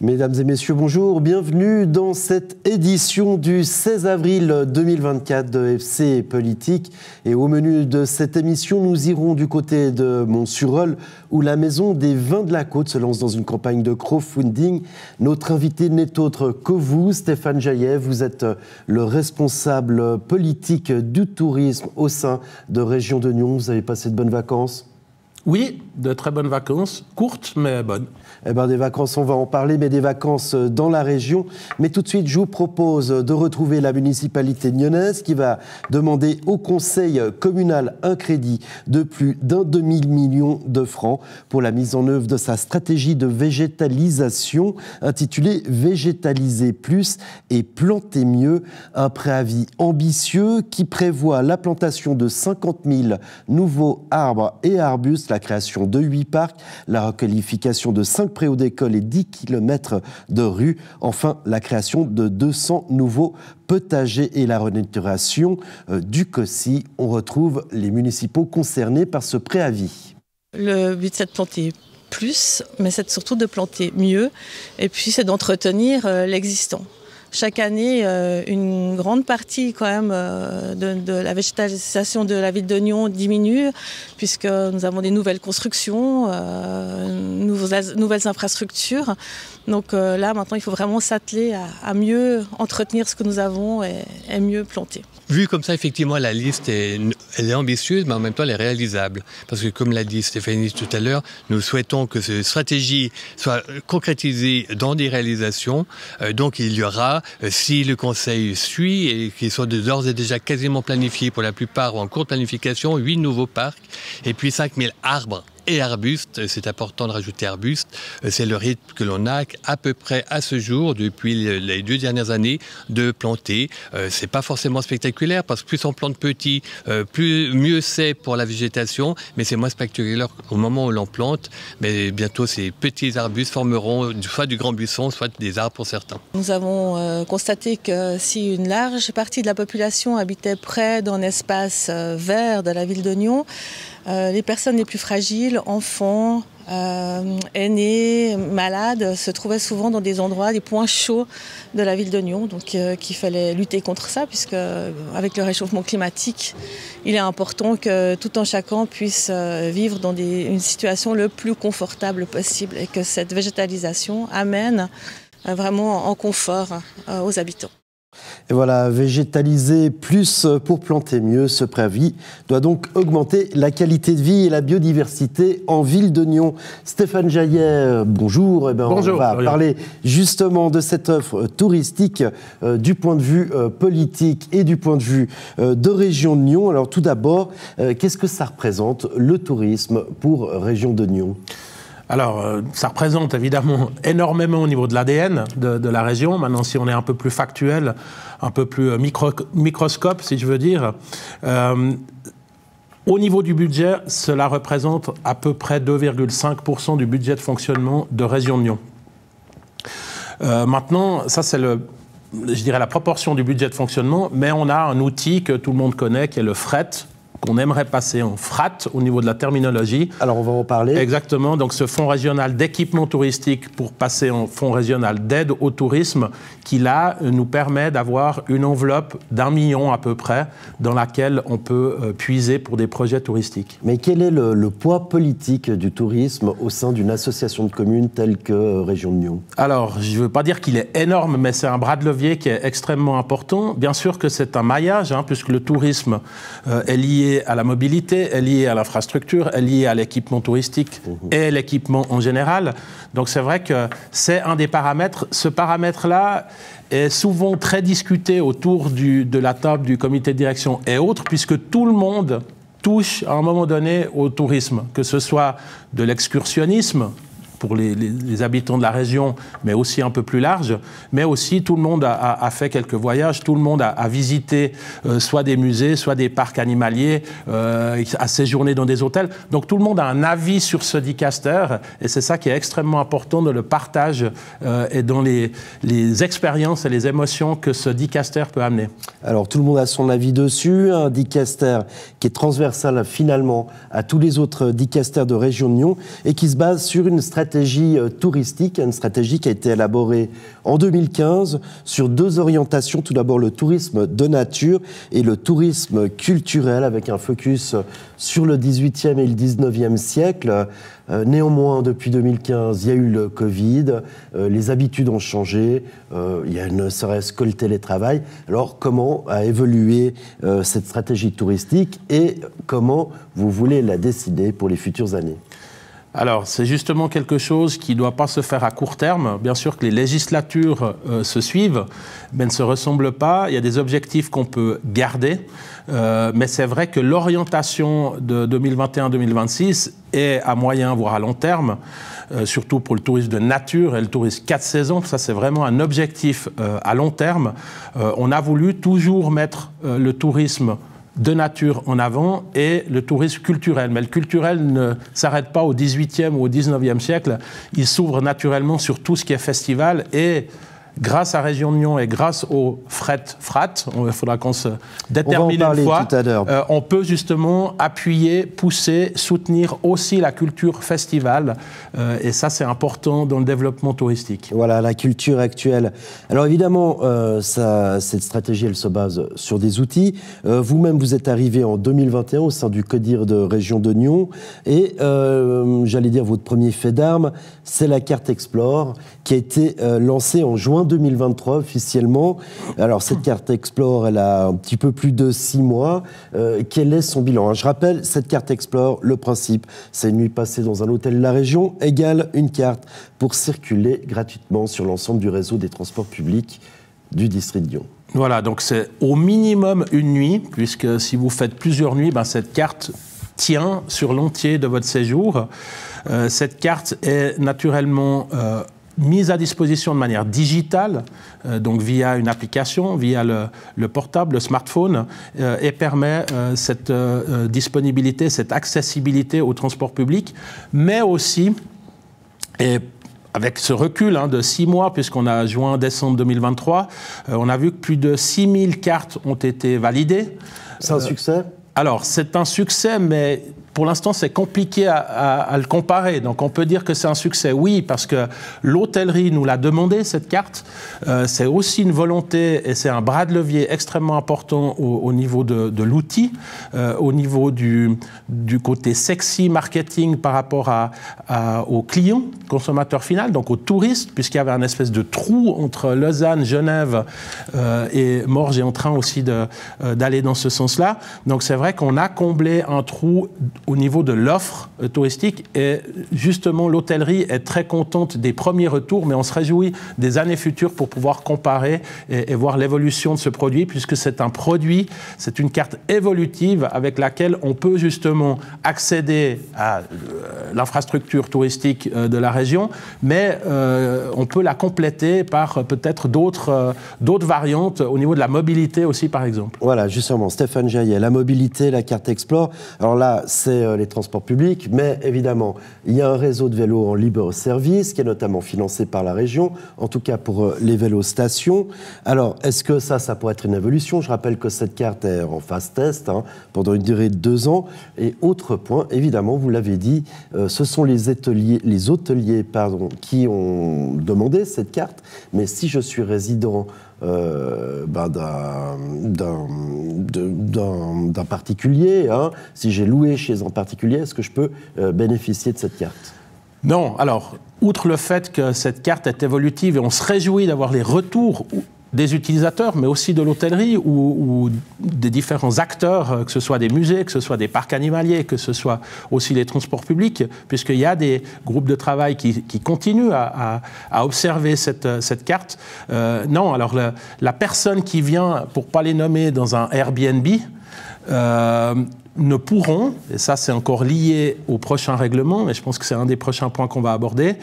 Mesdames et messieurs, bonjour, bienvenue dans cette édition du 16 avril 2024 de FC Politique. Et au menu de cette émission, nous irons du côté de Mont-sur-Eule, où la Maison des Vins de la Côte se lance dans une campagne de crowdfunding. Notre invité n'est autre que vous, Stéphane Jaillet. Vous êtes le responsable politique du tourisme au sein de Région de Nyon. Vous avez passé de bonnes vacances ? Oui, de très bonnes vacances, courtes mais bonnes. Eh bien, des vacances, on va en parler, mais des vacances dans la région. Mais tout de suite, je vous propose de retrouver la municipalité nyonnaise qui va demander au conseil communal un crédit de plus d'1 demi-million de francs pour la mise en œuvre de sa stratégie de végétalisation intitulée « Végétaliser plus et planter mieux ». Un préavis ambitieux qui prévoit la plantation de 50 000 nouveaux arbres et arbustes, la création de 8 parcs, la requalification de 5 préaux d'école et 10 km de rues. Enfin, la création de 200 nouveaux potagers et la renaturation du COSI. On retrouve les municipaux concernés par ce préavis. Le but, c'est de planter plus, mais c'est surtout de planter mieux. Et puis, c'est d'entretenir l'existant. Chaque année, une grande partie quand même de la végétalisation de la ville de Nyon diminue, puisque nous avons des nouvelles constructions, nouvelles infrastructures. Donc là, maintenant, il faut vraiment s'atteler à mieux entretenir ce que nous avons et mieux planter. Vu comme ça, effectivement, la liste elle est ambitieuse, mais en même temps, elle est réalisable. Parce que, comme l'a dit Stéphanie tout à l'heure, nous souhaitons que cette stratégie soit concrétisée dans des réalisations. Donc, il y aura, si le Conseil suit et qu'ils soient d'ores et déjà quasiment planifiés pour la plupart ou en cours de planification, 8 nouveaux parcs et puis 5000 arbres et arbustes. C'est important de rajouter arbustes. C'est le rythme que l'on a à peu près à ce jour, depuis les 2 dernières années, de planter. C'est pas forcément spectaculaire parce que plus on plante petit, mieux c'est pour la végétation, mais c'est moins spectaculaire au moment où l'on plante. Mais bientôt, ces petits arbustes formeront soit du grand buisson, soit des arbres pour certains. Nous avons constaté que si une large partie de la population habitait près d'un espace vert de la ville de Nyon, les personnes les plus fragiles, enfants, aînés, malades, se trouvaient souvent dans des endroits, des points chauds de la ville de Nyon. Donc qu'il fallait lutter contre ça, puisque avec le réchauffement climatique, il est important que tout un chacun puisse vivre dans une situation le plus confortable possible et que cette végétalisation amène vraiment en confort aux habitants. Et voilà, végétaliser plus pour planter mieux, ce préavis doit donc augmenter la qualité de vie et la biodiversité en ville de Nyon. Stéphane Jaillet, bonjour. Bonjour. On va parler justement de cette offre touristique du point de vue politique et du point de vue de Région de Nyon. Alors tout d'abord, qu'est-ce que ça représente le tourisme pour Région de Nyon ? Alors, ça représente évidemment énormément au niveau de l'ADN de la région. Maintenant, si on est un peu plus factuel, un peu plus microscope, si je veux dire, au niveau du budget, cela représente à peu près 2,5% du budget de fonctionnement de Région de Nyon. Maintenant, ça c'est je dirais la proportion du budget de fonctionnement, mais on a un outil que tout le monde connaît, qui est le fret, qu'on aimerait passer en FRAT au niveau de la terminologie. Alors on va en parler. Exactement, donc ce fonds régional d'équipement touristique pour passer en fonds régional d'aide au tourisme qui là nous permet d'avoir une enveloppe d'1 million à peu près dans laquelle on peut puiser pour des projets touristiques. Mais quel est le poids politique du tourisme au sein d'une association de communes telle que Région de Nyon ? Alors je ne veux pas dire qu'il est énorme, mais c'est un bras de levier qui est extrêmement important. Bien sûr que c'est un maillage, puisque le tourisme est lié à la mobilité, est liée à l'infrastructure, est liée à l'équipement touristique et l'équipement en général. Donc c'est vrai que c'est un des paramètres. Ce paramètre-là est souvent très discuté autour de la table du comité de direction et autres, puisque tout le monde touche à un moment donné au tourisme, que ce soit de l'excursionnisme, pour les habitants de la région, mais aussi un peu plus large. Mais aussi, tout le monde a fait quelques voyages, tout le monde a visité soit des musées, soit des parcs animaliers, a séjourné dans des hôtels. Donc tout le monde a un avis sur ce dicaster, et c'est ça qui est extrêmement important dans le partage et dans les expériences et les émotions que ce dicaster peut amener. Alors tout le monde a son avis dessus, un dicaster qui est transversal finalement à tous les autres dicasters de Région de Nyon et qui se base sur une stratégie stratégie touristique, une stratégie qui a été élaborée en 2015 sur 2 orientations. Tout d'abord, le tourisme de nature et le tourisme culturel, avec un focus sur le 18e et le 19e siècle. Néanmoins, depuis 2015, il y a eu le Covid, les habitudes ont changé, il y a ne serait-ce que le télétravail. Alors, comment a évolué cette stratégie touristique et comment vous voulez la décider pour les futures années ? Alors, c'est justement quelque chose qui ne doit pas se faire à court terme. Bien sûr que les législatures se suivent, mais ne se ressemblent pas. Il y a des objectifs qu'on peut garder, mais c'est vrai que l'orientation de 2021-2026 est à moyen, voire à long terme, surtout pour le tourisme de nature et le tourisme 4 saisons. Ça, c'est vraiment un objectif à long terme. On a voulu toujours mettre le tourisme de nature en avant et le tourisme culturel. Mais le culturel ne s'arrête pas au 18e ou au 19e siècle. Il s'ouvre naturellement sur tout ce qui est festival et grâce à Région de Nyon et grâce au fret, il faudra qu'on se détermine une fois, on peut justement appuyer, pousser, soutenir aussi la culture festivale. Et ça, c'est important dans le développement touristique. Voilà, la culture actuelle. Alors évidemment, cette stratégie, elle se base sur des outils. Vous-même, vous êtes arrivé en 2021 au sein du CODIR de Région de Nyon. Et j'allais dire, votre premier fait d'armes, c'est la carte Explore, qui a été lancée en juin 2023 officiellement. Alors cette carte Explore, elle a un petit peu plus de 6 mois. Quel est son bilan ? Je rappelle, cette carte Explore, le principe, c'est une nuit passée dans un hôtel de la région égale une carte pour circuler gratuitement sur l'ensemble du réseau des transports publics du district de Nyon. Voilà, donc c'est au minimum une nuit, puisque si vous faites plusieurs nuits, cette carte tient sur l'entier de votre séjour. Cette carte est naturellement mise à disposition de manière digitale, donc via une application, via le portable, le smartphone, et permet cette disponibilité, cette accessibilité au transport public, mais aussi, et avec ce recul de 6 mois, puisqu'on a juin-décembre 2023, on a vu que plus de 6000 cartes ont été validées. C'est un succès ? Alors, c'est un succès, mais pour l'instant, c'est compliqué à le comparer. Donc, on peut dire que c'est un succès, oui, parce que l'hôtellerie nous l'a demandé, cette carte. C'est aussi une volonté et c'est un bras de levier extrêmement important au niveau de l'outil, au niveau du côté sexy marketing par rapport aux clients, consommateurs final, donc aux touristes, puisqu'il y avait un espèce de trou entre Lausanne, Genève et Morges est en train aussi d'aller dans ce sens-là. Donc, c'est vrai qu'on a comblé un trou au niveau de l'offre touristique et justement l'hôtellerie est très contente des premiers retours, mais on se réjouit des années futures pour pouvoir comparer et voir l'évolution de ce produit, puisque c'est un produit, c'est une carte évolutive avec laquelle on peut justement accéder à l'infrastructure touristique de la région, mais on peut la compléter par peut-être d'autres variantes au niveau de la mobilité aussi, par exemple. Voilà, justement, Stéphane Jaillet, la mobilité, la carte Explore. Alors là, c'est les transports publics, mais évidemment, il y a un réseau de vélos en libre service qui est notamment financé par la région, en tout cas pour les vélos-stations. Alors, est-ce que ça pourrait être une évolution ? Je rappelle que cette carte est en phase test pendant une durée de 2 ans. Et autre point, évidemment, vous l'avez dit, ce sont les hôteliers qui ont demandé cette carte. Mais si je suis résident d'un particulier, si j'ai loué chez un particulier, est-ce que je peux bénéficier de cette carte ? Non. Alors, outre le fait que cette carte est évolutive et on se réjouit d'avoir les retours des utilisateurs, mais aussi de l'hôtellerie ou des différents acteurs, que ce soit des musées, que ce soit des parcs animaliers, que ce soit aussi les transports publics, puisqu'il y a des groupes de travail qui continuent à observer cette carte. Non, alors la personne qui vient, pour ne pas les nommer, dans un Airbnb, ne pourront, et ça c'est encore lié au prochain règlement, mais je pense que c'est un des prochains points qu'on va aborder,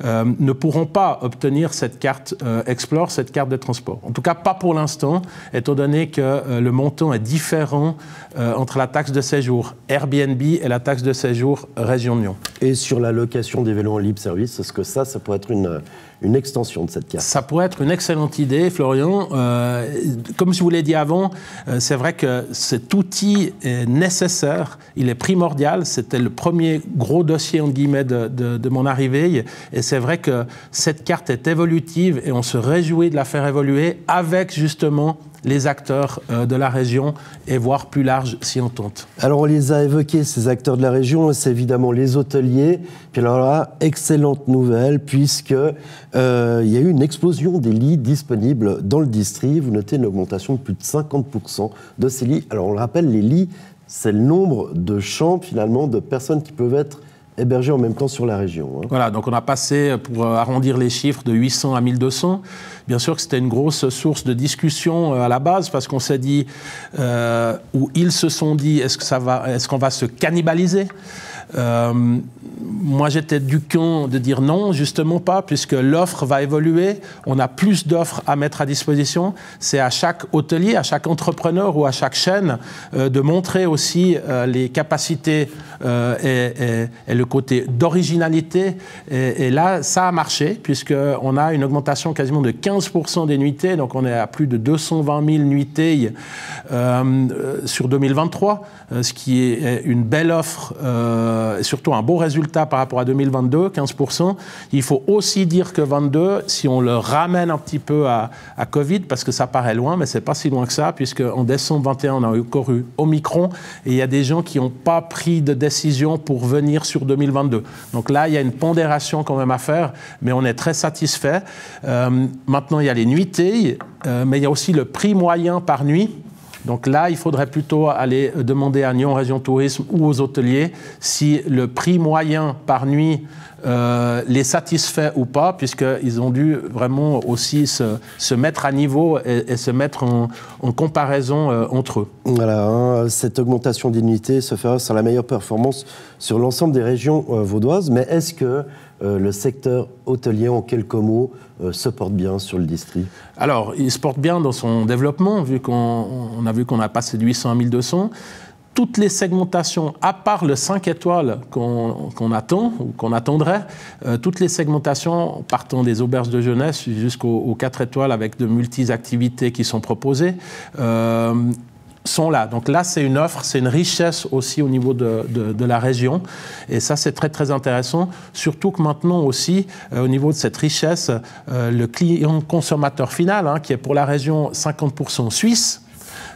ne pourront pas obtenir cette carte Explore, cette carte de transport. En tout cas, pas pour l'instant, étant donné que le montant est différent entre la taxe de séjour Airbnb et la taxe de séjour Région de Nyon. Et sur la location des vélos en libre service, est-ce que ça pourrait être une extension de cette carte ? Ça pourrait être une excellente idée, Florian. Comme je vous l'ai dit avant, c'est vrai que cet outil est nécessaire nécessaire, il est primordial. C'était le premier gros dossier, entre guillemets, de mon arrivée. Et c'est vrai que cette carte est évolutive et on se réjouit de la faire évoluer avec justement les acteurs de la région et voire plus large si on tente. Alors on les a évoqués, ces acteurs de la région, c'est évidemment les hôteliers. Puis alors là, excellente nouvelle, puisque il y a eu une explosion des lits disponibles dans le district. Vous notez une augmentation de plus de 50% de ces lits. Alors on le rappelle, les lits, c'est le nombre de chambres finalement de personnes qui peuvent être hébergés en même temps sur la région. Voilà, donc on a passé, pour arrondir les chiffres, de 800 à 1200. Bien sûr que c'était une grosse source de discussion à la base, parce qu'on s'est dit, ou ils se sont dit, est-ce qu'on va se cannibaliser ? Moi, j'étais du camp de dire non, justement pas, puisque l'offre va évoluer. On a plus d'offres à mettre à disposition. C'est à chaque hôtelier, à chaque entrepreneur ou à chaque chaîne de montrer aussi les capacités et le côté d'originalité. Et là, ça a marché, puisqu'on a une augmentation quasiment de 15% des nuitées. Donc, on est à plus de 220 000 nuitées sur 2023, ce qui est une belle offre, et surtout un beau résultat par rapport à 2022, 15%. Il faut aussi dire que 22, si on le ramène un petit peu à Covid, parce que ça paraît loin, mais c'est pas si loin que ça, puisqu'en décembre 21, on a encore eu Omicron, et il y a des gens qui n'ont pas pris de décision pour venir sur 2022. Donc là, il y a une pondération quand même à faire, mais on est très satisfait. Maintenant, il y a les nuitées, mais il y a aussi le prix moyen par nuit. Donc là, il faudrait plutôt aller demander à Nyon Région Tourisme ou aux hôteliers si le prix moyen par nuit les satisfait ou pas, puisqu'ils ont dû vraiment aussi se mettre à niveau et se mettre en comparaison entre eux. Voilà, cette augmentation d'unité se fera sur la meilleure performance sur l'ensemble des régions vaudoises. Mais est-ce que le secteur hôtelier, en quelques mots, se porte bien sur le district? Alors, il se porte bien dans son développement, vu qu'on a vu qu'on a passé de 800 à 1200. Toutes les segmentations, à part le 5 étoiles qu'on attend, ou qu'on attendrait, toutes les segmentations, partant des auberges de jeunesse jusqu'aux 4 étoiles avec de multiples activités qui sont proposées, sont là. Donc là, c'est une offre, c'est une richesse aussi au niveau de la région. Et ça, c'est très, très intéressant. Surtout que maintenant aussi, au niveau de cette richesse, le client consommateur final, qui est pour la région 50% suisse,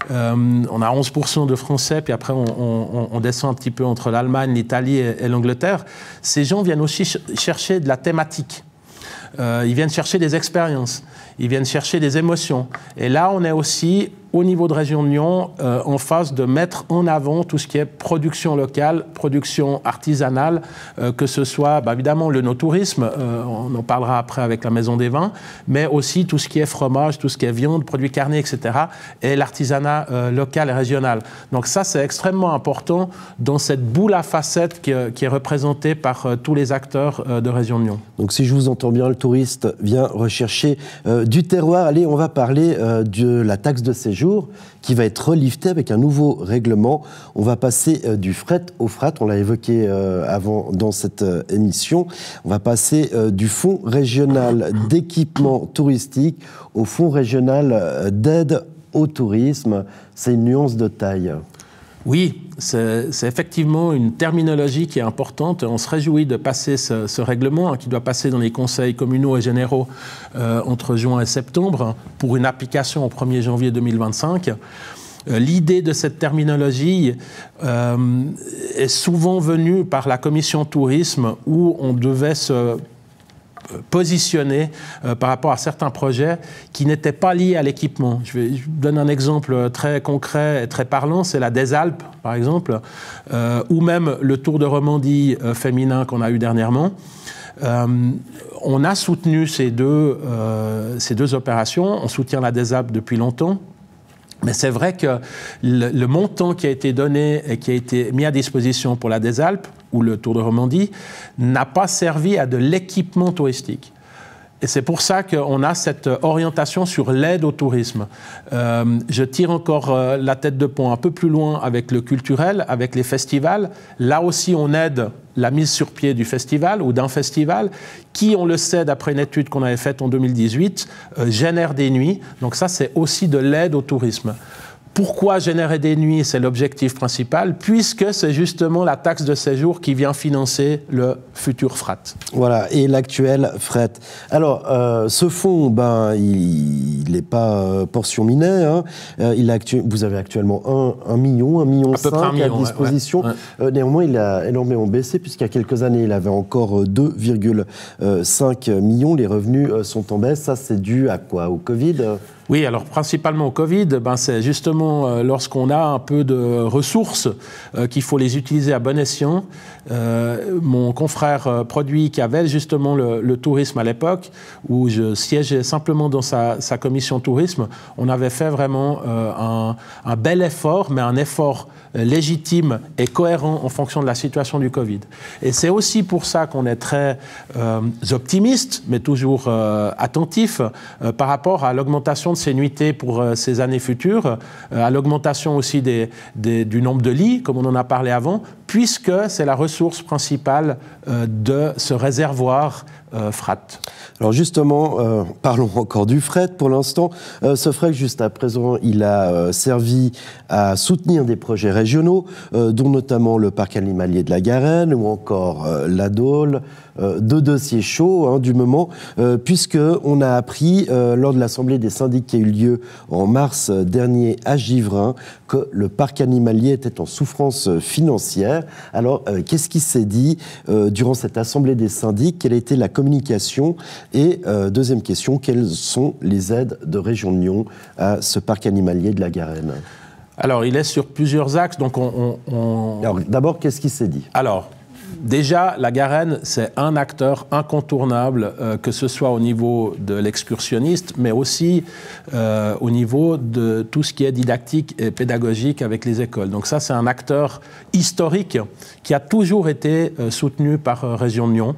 on a 11% de Français, puis après on descend un petit peu entre l'Allemagne, l'Italie et l'Angleterre. Ces gens viennent aussi chercher de la thématique. Ils viennent chercher des expériences. Ils viennent chercher des émotions. Et là, on est aussi, au niveau de Région de Nyon, en phase de mettre en avant tout ce qui est production locale, production artisanale, que ce soit évidemment le no-tourisme, on en parlera après avec la Maison des Vins, mais aussi tout ce qui est fromage, tout ce qui est viande, produits carnés, etc., et l'artisanat local et régional. Donc ça, c'est extrêmement important dans cette boule à facettes qui est représentée par tous les acteurs de Région de Nyon. Donc si je vous entends bien, le touriste vient rechercher du terroir. Allez, on va parler de la taxe de séjour qui va être reliftée avec un nouveau règlement. On va passer du fret au frat, on l'a évoqué avant dans cette émission. On va passer du fonds régional d'équipement touristique au fonds régional d'aide au tourisme. C'est une nuance de taille. Oui, c'est effectivement une terminologie qui est importante. On se réjouit de passer ce règlement qui doit passer dans les conseils communaux et généraux entre juin et septembre pour une application au 1er janvier 2025. L'idée de cette terminologie est souvent venue par la commission tourisme où on devait se positionner par rapport à certains projets qui n'étaient pas liés à l'équipement. Je vous donne un exemple très concret et très parlant, c'est la des Alpes, par exemple, ou même le Tour de Romandie féminin qu'on a eu dernièrement. On a soutenu ces deux opérations, on soutient la des Alpes depuis longtemps. Mais c'est vrai que le montant qui a été donné et qui a été mis à disposition pour la des Alpes ou le Tour de Romandie n'a pas servi à de l'équipement touristique. Et c'est pour ça qu'on a cette orientation sur l'aide au tourisme. Je tire encore la tête de pont un peu plus loin avec le culturel, avec les festivals. Là aussi, on aide la mise sur pied du festival ou d'un festival qui, on le sait d'après une étude qu'on avait faite en 2018, génère des nuits. Donc ça, c'est aussi de l'aide au tourisme. Pourquoi générer des nuits? C'est l'objectif principal, puisque c'est justement la taxe de séjour qui vient financer le futur fret. Voilà, et l'actuel fret. Alors, ce fonds, il n'est pas portion mineure. Hein. Vous avez actuellement 1,5 million à disposition. Ouais. Néanmoins, il a énormément baissé, puisqu'il y a quelques années, il avait encore 2,5 millions. Les revenus sont en baisse. Ça, c'est dû à quoi? Au Covid? Oui, alors principalement au Covid, c'est justement lorsqu'on a un peu de ressources qu'il faut les utiliser à bon escient. Mon confrère produit qui avait justement le tourisme à l'époque, où je siégeais simplement dans sa commission tourisme, on avait fait vraiment un bel effort, mais un effort légitime et cohérent en fonction de la situation du Covid. Et c'est aussi pour ça qu'on est très optimiste, mais toujours attentif par rapport à l'augmentation de ces nuitées pour ces années futures, à l'augmentation aussi du nombre de lits, comme on en a parlé avant, puisque c'est la ressource principale de ce réservoir fret. Alors justement, parlons encore du fret pour l'instant. Ce fret, juste à présent, il a servi à soutenir des projets régionaux, dont notamment le parc animalier de la Garenne ou encore la Dôle, deux dossiers chauds du moment, puisqu'on a appris lors de l'Assemblée des syndics qui a eu lieu en mars dernier à Givrin que le parc animalier était en souffrance financière. Alors, qu'est-ce qui s'est dit durant cette Assemblée des syndics? Quelle était la communication? Et deuxième question, quelles sont les aides de Région de Nyon à ce parc animalier de la Garenne? Alors, il est sur plusieurs axes. Donc Alors, d'abord, qu'est-ce qui s'est dit? Alors, déjà, la Garenne, c'est un acteur incontournable, que ce soit au niveau de l'excursionniste, mais aussi au niveau de tout ce qui est didactique et pédagogique avec les écoles. Donc ça, c'est un acteur historique qui a toujours été soutenu par Région de Nyon.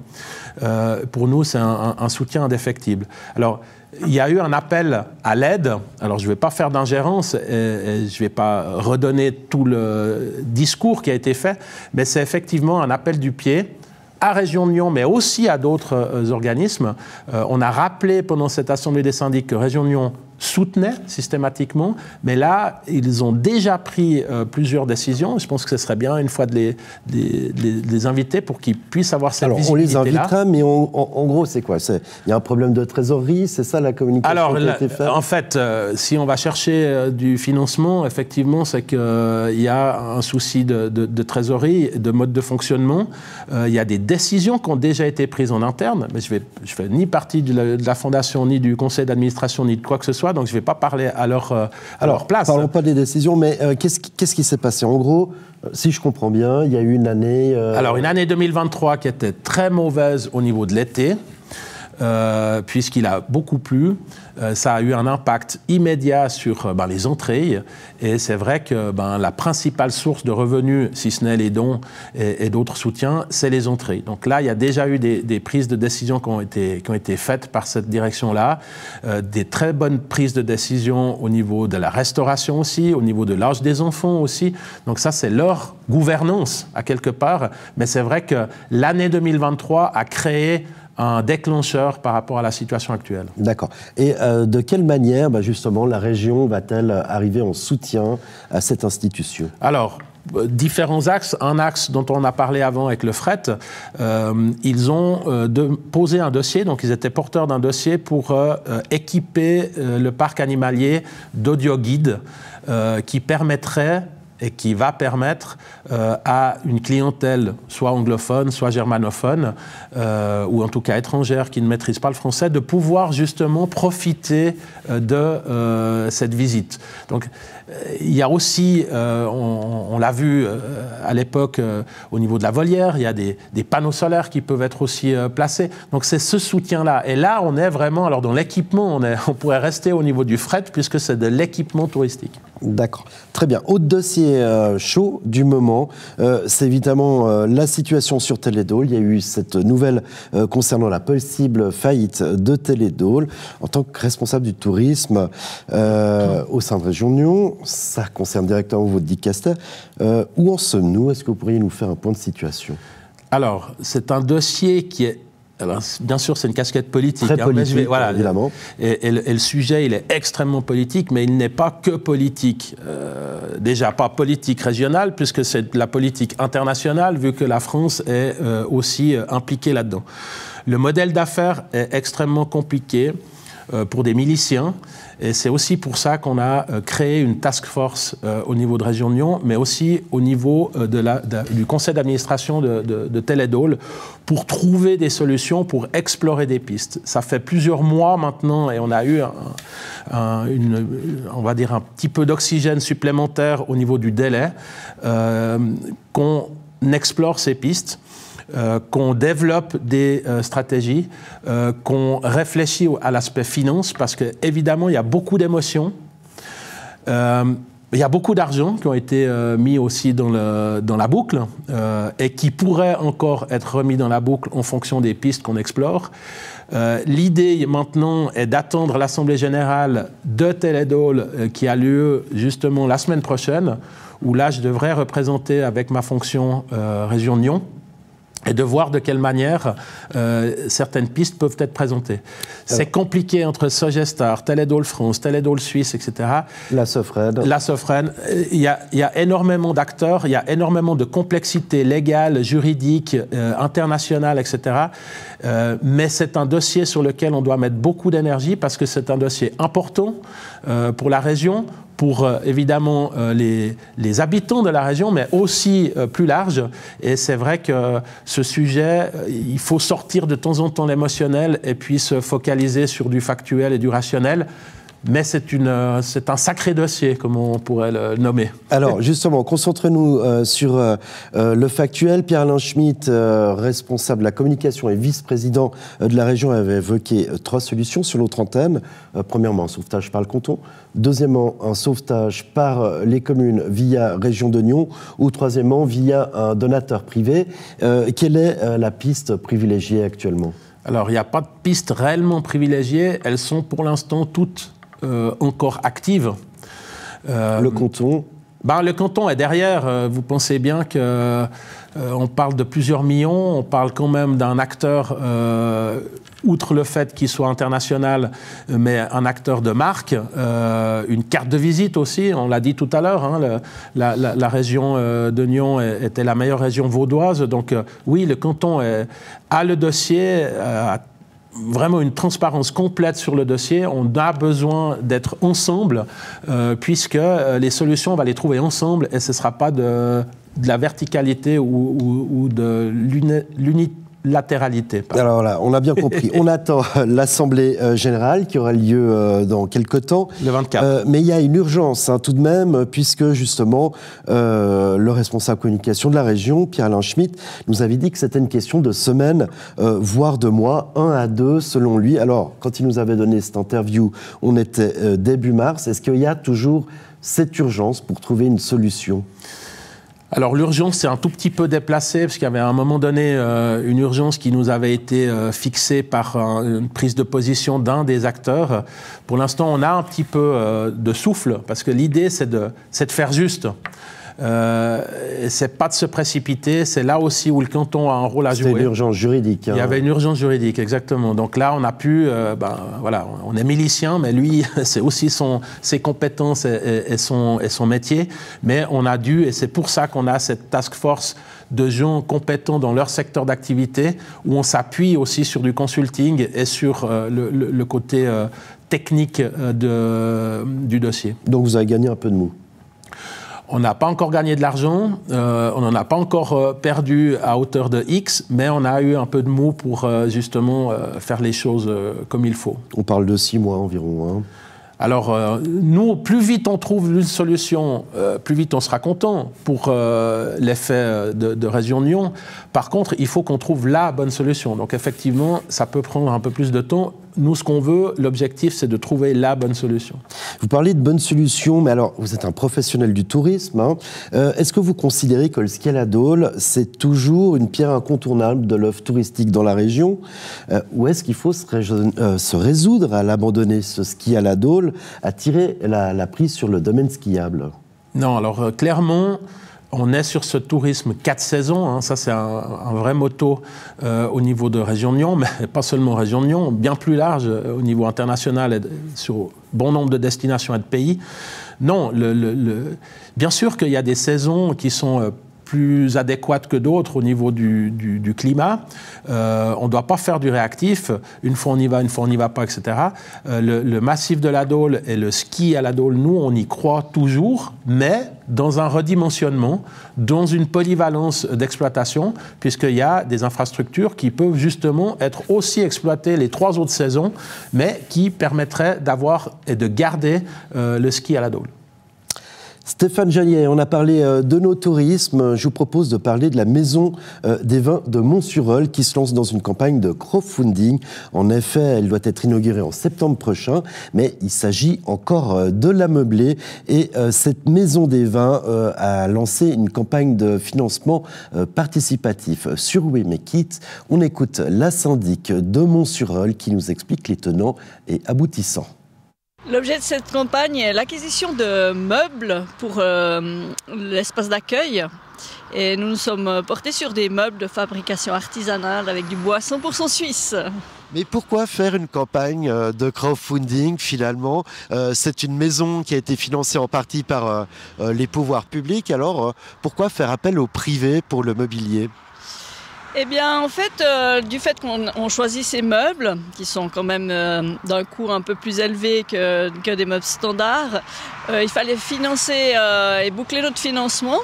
Pour nous, c'est un soutien indéfectible. Alors, il y a eu un appel à l'aide. Alors, je ne vais pas faire d'ingérence et je ne vais pas redonner tout le discours qui a été fait, mais c'est effectivement un appel du pied à Région de Nyon, mais aussi à d'autres organismes. On a rappelé pendant cette Assemblée des syndics que Région de Nyon soutenait systématiquement, mais là, ils ont déjà pris plusieurs décisions. Je pense que ce serait bien, une fois, de les inviter pour qu'ils puissent avoir cette visibilité-là. On les invitera, mais en gros, c'est quoi? Il y a un problème de trésorerie, c'est ça la communication qui a été faite? En fait, si on va chercher du financement, effectivement, c'est qu'il y a un souci de trésorerie, de mode de fonctionnement. Il y a des décisions qui ont déjà été prises en interne, mais je fais ni partie de la fondation, ni du conseil d'administration, ni de quoi que ce soit, donc je ne vais pas parler à leur place. Parlons pas des décisions, mais qu'est-ce qui s'est passé? En gros, si je comprends bien, il y a eu une année... Alors, une année 2023 qui était très mauvaise au niveau de l'été, puisqu'il a beaucoup plu. Ça a eu un impact immédiat sur les entrées. Et c'est vrai que la principale source de revenus, si ce n'est les dons et d'autres soutiens, c'est les entrées. Donc là, il y a déjà eu des prises de décision qui ont été faites par cette direction-là. Des très bonnes prises de décision au niveau de la restauration aussi, au niveau de l'âge des enfants aussi. Donc ça, c'est leur gouvernance, à quelque part. Mais c'est vrai que l'année 2023 a créé un déclencheur par rapport à la situation actuelle. D'accord. Et de quelle manière, justement, la région va-t-elle arriver en soutien à cette institution? Alors, différents axes. Un axe dont on a parlé avant avec le fret, ils ont posé un dossier, donc ils étaient porteurs d'un dossier pour équiper le parc animalier d'audio-guides qui permettrait et qui va permettre à une clientèle soit anglophone, soit germanophone, ou en tout cas étrangère qui ne maîtrise pas le français, de pouvoir justement profiter de cette visite. Donc il y a aussi, on l'a vu à l'époque au niveau de la volière, il y a des panneaux solaires qui peuvent être aussi placés. Donc c'est ce soutien-là. Et là, on est vraiment, alors dans l'équipement, on pourrait rester au niveau du fret puisque c'est de l'équipement touristique. D'accord, très bien. Autre dossier chaud du moment, c'est évidemment la situation sur Télédôle. Il y a eu cette nouvelle concernant la possible faillite de Télédôle. En tant que responsable du tourisme au sein de Région de Nyon, ça concerne directement votre dicaster. Où en sommes-nous? Est-ce que vous pourriez nous faire un point de situation? Alors, c'est un dossier qui est Alors, bien sûr, c'est une casquette politique. Très politique, voilà, évidemment. Et le sujet, il est extrêmement politique, mais il n'est pas que politique. Déjà, pas politique régionale, puisque c'est la politique internationale, vu que la France est aussi impliquée là-dedans. Le modèle d'affaires est extrêmement compliqué pour des miliciens. Et c'est aussi pour ça qu'on a créé une task force au niveau de Région de Nyon, mais aussi au niveau du conseil d'administration de Teledol, pour trouver des solutions, pour explorer des pistes. Ça fait plusieurs mois maintenant et on a eu on va dire un petit peu d'oxygène supplémentaire au niveau du délai, qu'on explore ces pistes. Qu'on développe des stratégies, qu'on réfléchit à l'aspect finance, parce qu'évidemment, il y a beaucoup d'émotions, il y a beaucoup d'argent qui ont été mis aussi dans la boucle et qui pourraient encore être remis dans la boucle en fonction des pistes qu'on explore. L'idée maintenant est d'attendre l'Assemblée générale de Teledol qui a lieu justement la semaine prochaine, où là, je devrais représenter avec ma fonction Région de Nyon, et de voir de quelle manière certaines pistes peuvent être présentées. C'est compliqué entre Sogestar, Teledol France, Teledol Suisse, etc. La Sofren. La Sofren. Il y a énormément d'acteurs, il y a énormément de complexité légale, juridique, internationale, etc. Mais c'est un dossier sur lequel on doit mettre beaucoup d'énergie parce que c'est un dossier important pour la région, pour évidemment les habitants de la région, mais aussi plus large. Et c'est vrai que ce sujet, il faut sortir de temps en temps l'émotionnel et puis se focaliser sur du factuel et du rationnel. Mais c'est un sacré dossier, comme on pourrait le nommer. Alors, justement, concentrez-nous sur le factuel. Pierre-Alain Schmitt, responsable de la communication et vice-président de la région, avait évoqué 3 solutions sur l'autre antenne. Premièrement, un sauvetage par le canton. Deuxièmement, un sauvetage par les communes via Région de Nyon. Ou troisièmement, via un donateur privé. Quelle est la piste privilégiée actuellement ? Alors, il n'y a pas de piste réellement privilégiée. Elles sont pour l'instant toutes encore active. Le canton le canton est derrière. Vous pensez bien qu'on parle de plusieurs millions, on parle quand même d'un acteur, outre le fait qu'il soit international, mais un acteur de marque, une carte de visite aussi, on l'a dit tout à l'heure, hein, la région de Nyon était la meilleure région vaudoise, donc oui, le canton a le dossier, vraiment une transparence complète sur le dossier. On a besoin d'être ensemble puisque les solutions, on va les trouver ensemble et ce ne sera pas de la verticalité ou de l'unilatéralité. Alors là, on a bien compris. On attend l'Assemblée générale qui aura lieu dans quelques temps. Le 24. Mais il y a une urgence tout de même, puisque justement le responsable communication de la région, Pierre-Alain Schmitt, nous avait dit que c'était une question de semaines, voire de mois, 1 à 2 selon lui. Alors, quand il nous avait donné cette interview, on était début mars. Est-ce qu'il y a toujours cette urgence pour trouver une solution ? Alors l'urgence, c'est un tout petit peu déplacé, parce qu'il y avait à un moment donné une urgence qui nous avait été fixée par une prise de position d'un des acteurs. Pour l'instant, on a un petit peu de souffle, parce que l'idée, c'est de faire juste. C'est pas de se précipiter, c'est là aussi où le canton a un rôle à jouer. C'était une urgence juridique. Il y avait une urgence juridique, exactement. Donc là, on a pu, voilà, on est milicien, mais lui, c'est aussi ses compétences et son métier. Mais on a dû, et c'est pour ça qu'on a cette task force de gens compétents dans leur secteur d'activité, où on s'appuie aussi sur du consulting et sur le côté technique du dossier. Donc vous avez gagné un peu de mou. On n'a pas encore gagné de l'argent, on n'en a pas encore perdu à hauteur de X, mais on a eu un peu de mou pour justement faire les choses comme il faut. On parle de 6 mois environ, hein. Alors, nous, plus vite on trouve une solution, plus vite on sera content pour l'effet de Région de Nyon. Par contre, il faut qu'on trouve la bonne solution. Donc, effectivement, ça peut prendre un peu plus de temps. Nous, ce qu'on veut, l'objectif, c'est de trouver la bonne solution. Vous parlez de bonne solution, mais alors, vous êtes un professionnel du tourisme, hein. Est-ce que vous considérez que le ski à la Dôle, c'est toujours une pierre incontournable de l'offre touristique dans la région, ou est-ce qu'il faut se résoudre à l'abandonner, ce ski à la Dôle, à tirer la prise sur le domaine skiable ? Non, alors clairement, on est sur ce tourisme 4 saisons, hein, ça c'est un vrai motto au niveau de Région de Nyon, mais pas seulement Région de Nyon, bien plus large au niveau international et sur bon nombre de destinations et de pays. Non, bien sûr qu'il y a des saisons qui sont plus adéquates que d'autres au niveau du climat. On ne doit pas faire du réactif. Une fois on y va, une fois on n'y va pas, etc. Le massif de la Dôle et le ski à la Dôle, nous, on y croit toujours, mais dans un redimensionnement, dans une polyvalence d'exploitation, puisqu'il y a des infrastructures qui peuvent justement être aussi exploitées les 3 autres saisons, mais qui permettraient d'avoir et de garder le ski à la Dôle. Stéphane Jalliet, on a parlé de nos tourismes. Je vous propose de parler de la Maison des Vins de Mont-sur-Eul qui se lance dans une campagne de crowdfunding. En effet, elle doit être inaugurée en septembre prochain, mais il s'agit encore de la meubler. Et cette Maison des Vins a lancé une campagne de financement participatif sur We Make It. On écoute la syndic de Mont-sur-Eul qui nous explique les tenants et aboutissants. L'objet de cette campagne est l'acquisition de meubles pour l'espace d'accueil. Et nous nous sommes portés sur des meubles de fabrication artisanale avec du bois 100% suisse. Mais pourquoi faire une campagne de crowdfunding finalement? C'est une maison qui a été financée en partie par les pouvoirs publics. Alors pourquoi faire appel au privé pour le mobilier? Eh bien, en fait, du fait qu'on choisit ces meubles, qui sont quand même d'un coût un peu plus élevé que des meubles standards, il fallait financer et boucler notre financement.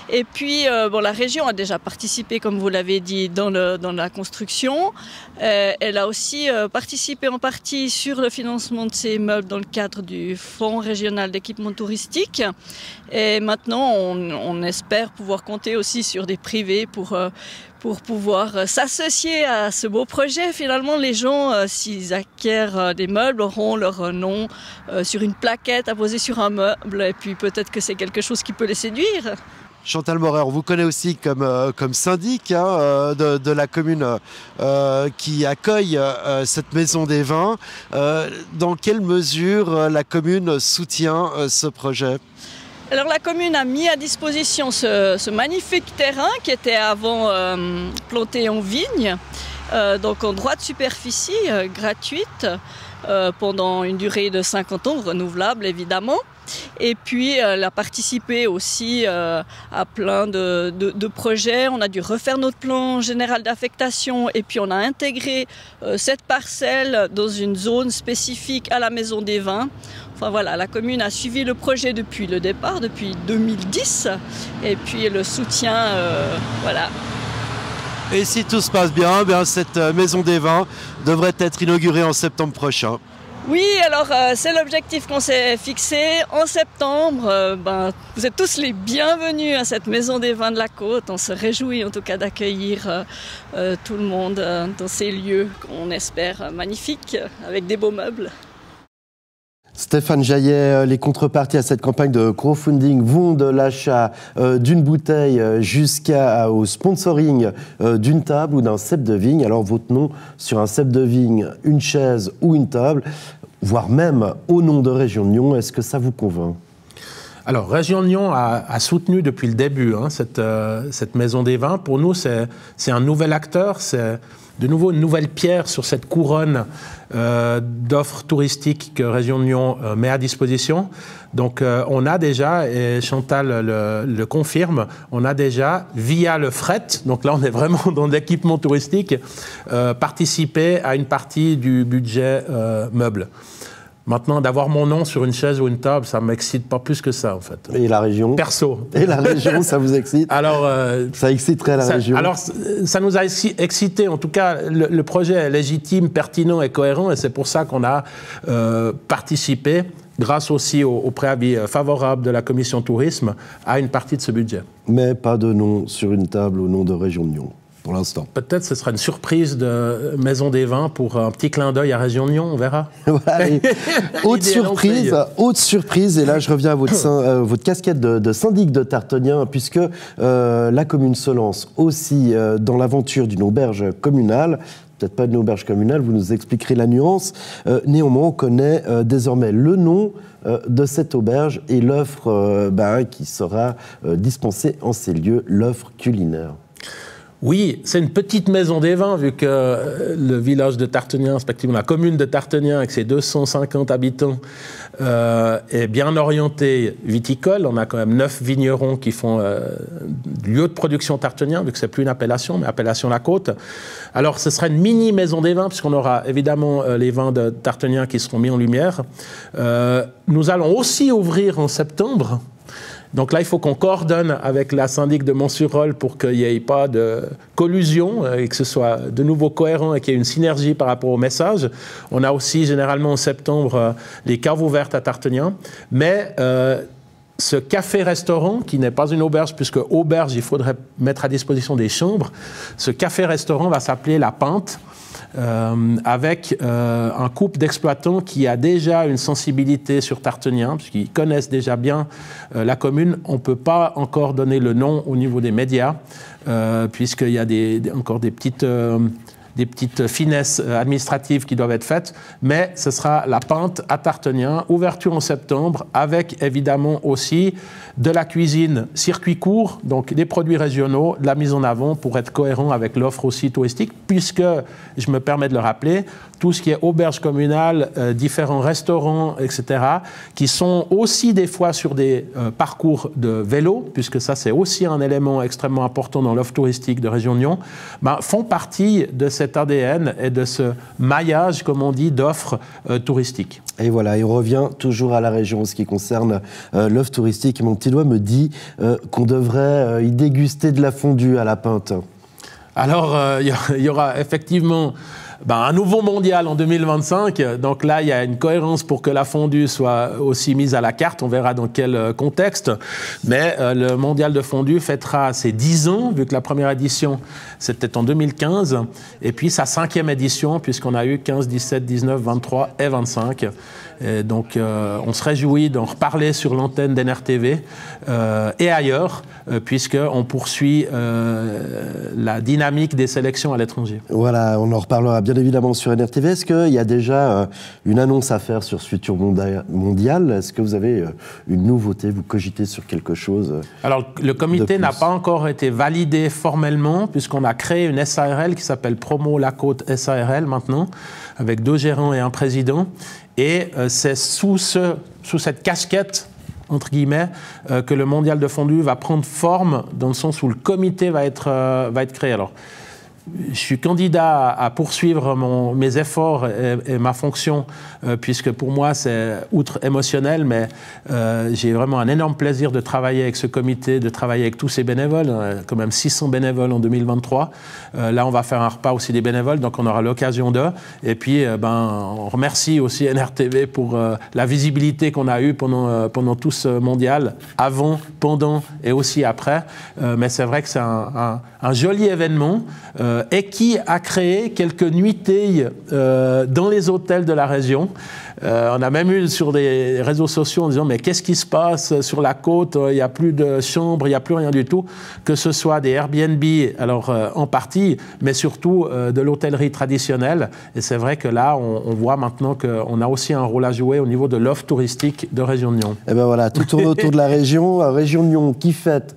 Et puis, bon, la région a déjà participé, comme vous l'avez dit, dans la construction. Elle a aussi participé en partie sur le financement de ces meubles dans le cadre du Fonds régional d'équipement touristique. Et maintenant, on espère pouvoir compter aussi sur des privés pour pouvoir s'associer à ce beau projet. Finalement, les gens, s'ils acquièrent des meubles, auront leur nom sur une plaquette à poser sur un meuble. Et puis peut-être que c'est quelque chose qui peut les séduire. Chantal Moret, on vous connaît aussi comme syndic de la commune qui accueille cette Maison des Vins. Dans quelle mesure la commune soutient ce projet ? Alors la commune a mis à disposition ce magnifique terrain qui était avant planté en vigne, donc en droit de superficie, gratuite, pendant une durée de 50 ans, renouvelable évidemment. Et puis elle a participé aussi à plein de projets. On a dû refaire notre plan général d'affectation et puis on a intégré cette parcelle dans une zone spécifique à la Maison des Vins. Enfin voilà, la commune a suivi le projet depuis le départ, depuis 2010, et puis le soutien, voilà. Et si tout se passe bien, cette Maison des Vins devrait être inaugurée en septembre prochain. Oui, alors c'est l'objectif qu'on s'est fixé en septembre. Vous êtes tous les bienvenus à cette Maison des Vins de la Côte. On se réjouit en tout cas d'accueillir tout le monde dans ces lieux qu'on espère magnifiques, avec des beaux meubles. Stéphane Jalliet, les contreparties à cette campagne de crowdfunding vont de l'achat d'une bouteille jusqu'au sponsoring d'une table ou d'un cep de vigne. Alors votre nom sur un cep de vigne, une chaise ou une table, voire même au nom de Région de Nyon, est-ce que ça vous convainc ? Alors, Région de Nyon a soutenu depuis le début cette Maison des Vins. Pour nous, c'est un nouvel acteur, c'est de nouveau une nouvelle pierre sur cette couronne d'offres touristiques que Région de Nyon met à disposition. Donc on a déjà, et Chantal le confirme, on a déjà, via le fret, donc là on est vraiment dans l'équipement touristique, participé à une partie du budget meuble. Maintenant, d'avoir mon nom sur une chaise ou une table, ça ne m'excite pas plus que ça, en fait. Et la région ? Perso. Et la région, ça vous excite ? Alors, ça exciterait la région ? Alors, ça nous a excité. En tout cas, le projet est légitime, pertinent et cohérent. Et c'est pour ça qu'on a participé, grâce aussi au préavis favorable de la Commission Tourisme, à une partie de ce budget. Mais pas de nom sur une table au nom de Région de Nyon. Pour l'instant. Peut-être ce sera une surprise de Maison des Vins pour un petit clin d'œil à Région de Nyon, on verra. Autre surprise, et là je reviens à votre casquette de syndic de Tartonien, puisque la commune se lance aussi dans l'aventure d'une auberge communale. peut-être pas une auberge communale, vous nous expliquerez la nuance. Néanmoins, on connaît désormais le nom de cette auberge et l'offre qui sera dispensée en ces lieux, l'offre culinaire. Oui, c'est une petite maison des vins, vu que le village de Tartenien, respectivement la commune de Tartenien, avec ses 250 habitants, est bien orientée viticole. On a quand même 9 vignerons qui font lieu de production Tartenien, vu que c'est plus une appellation, mais appellation La Côte. Alors, ce sera une mini maison des vins, puisqu'on aura évidemment les vins de Tartenien qui seront mis en lumière. Nous allons aussi ouvrir en septembre. Donc là, il faut qu'on coordonne avec la syndic de Mont-sur-Rôle pour qu'il n'y ait pas de collusion et que ce soit de nouveau cohérent et qu'il y ait une synergie par rapport au message. On a aussi généralement en septembre les caves ouvertes à Tartenien. Mais ce café-restaurant, qui n'est pas une auberge, puisque auberge, il faudrait mettre à disposition des chambres, ce café-restaurant va s'appeler La Pinte. Avec un couple d'exploitants qui a déjà une sensibilité sur Tartenien, puisqu'ils connaissent déjà bien la commune. On ne peut pas encore donner le nom au niveau des médias, puisqu'il y a encore des petites finesses administratives qui doivent être faites, mais ce sera La Pinte à Tartenien, ouverture en septembre, avec évidemment aussi de la cuisine circuit court, donc des produits régionaux, de la mise en avant pour être cohérent avec l'offre aussi touristique, puisque, je me permets de le rappeler, tout ce qui est auberge communale, différents restaurants, etc., qui sont aussi des fois sur des parcours de vélo, puisque ça c'est aussi un élément extrêmement important dans l'offre touristique de Région Nyon, font partie de cet ADN et de ce maillage, comme on dit, d'offres touristiques. Et voilà, il revient toujours à la région en ce qui concerne l'offre touristique. Mon petit doigt me dit qu'on devrait y déguster de la fondue à La Pinte. Alors, il y aura effectivement un nouveau mondial en 2025. Donc là, il y a une cohérence pour que la fondue soit aussi mise à la carte. On verra dans quel contexte. Mais le mondial de fondue fêtera ses 10 ans, vu que la première édition, c'était en 2015. Et puis sa 5e édition, puisqu'on a eu 15, 17, 19, 23 et 25. Et donc, on se réjouit d'en reparler sur l'antenne d'NRTV et ailleurs, puisqu'on poursuit la dynamique des sélections à l'étranger. Voilà, on en reparlera bien évidemment sur NRTV. Est-ce qu'il y a déjà une annonce à faire sur ce futur mondial? Est-ce que vous avez une nouveauté? Vous cogitez sur quelque chose? Alors, le comité n'a pas encore été validé formellement, puisqu'on a créé une SARL qui s'appelle Promo La Côte SARL maintenant, avec 2 gérants et un président. Et c'est sous cette casquette, entre guillemets, que le mondial de fondue va prendre forme, dans le sens où le comité va être créé. Alors, je suis candidat à poursuivre mes efforts et ma fonction, puisque pour moi, c'est outre émotionnel, mais j'ai vraiment un énorme plaisir de travailler avec ce comité, de travailler avec tous ces bénévoles, quand même 600 bénévoles en 2023. Là, on va faire un repas aussi des bénévoles, donc on aura l'occasion d'eux. Et puis, on remercie aussi NRTV pour la visibilité qu'on a eue pendant tout ce mondial, avant, pendant et aussi après. Mais c'est vrai que c'est un joli événement et qui a créé quelques nuitées dans les hôtels de la région. On a même eu sur des réseaux sociaux en disant mais qu'est-ce qui se passe sur la côte, il n'y a plus de chambres, il n'y a plus rien du tout, que ce soit des Airbnb, alors en partie, mais surtout de l'hôtellerie traditionnelle. Et c'est vrai que là, on voit maintenant qu'on a aussi un rôle à jouer au niveau de l'offre touristique de Région de Nyon. Et ben voilà, tout tourne autour de la région de Nyon qui fête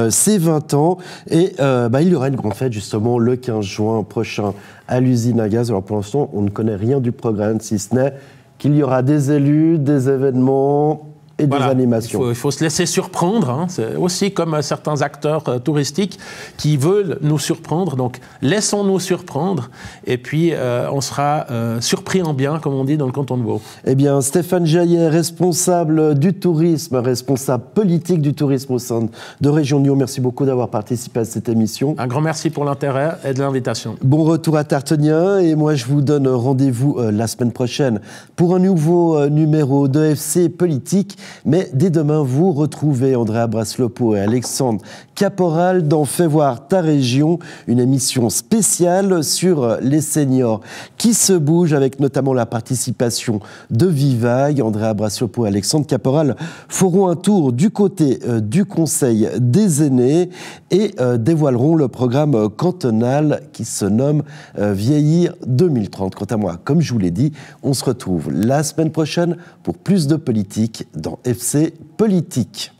ses 20 ans. Et il y aura une grande fête justement le 15 juin prochain à l'usine à gaz. Alors pour l'instant, on ne connaît rien du programme, si ce n'est qu'il y aura des élus, des événements et des animations. Il faut se laisser surprendre. Hein. C'est aussi comme certains acteurs touristiques qui veulent nous surprendre. Donc, laissons-nous surprendre. Et puis, on sera surpris en bien, comme on dit dans le canton de Vaud. Eh bien, Stéphane Jaillet, responsable du tourisme, responsable politique du tourisme au sein de Région Nyon. Merci beaucoup d'avoir participé à cette émission. Un grand merci pour l'intérêt et de l'invitation. Bon retour à Tartenien. Et moi, je vous donne rendez-vous la semaine prochaine pour un nouveau numéro de FC Politique. Mais dès demain, vous retrouvez Andrea Braslopo et Alexandre Caporal dans Fais voir ta région, une émission spéciale sur les seniors qui se bougent, avec notamment la participation de Vivaille. Andrea Braslopo et Alexandre Caporal feront un tour du côté du Conseil des aînés et dévoileront le programme cantonal qui se nomme Vieillir 2030. Quant à moi, comme je vous l'ai dit, on se retrouve la semaine prochaine pour plus de politique dans FC Politique.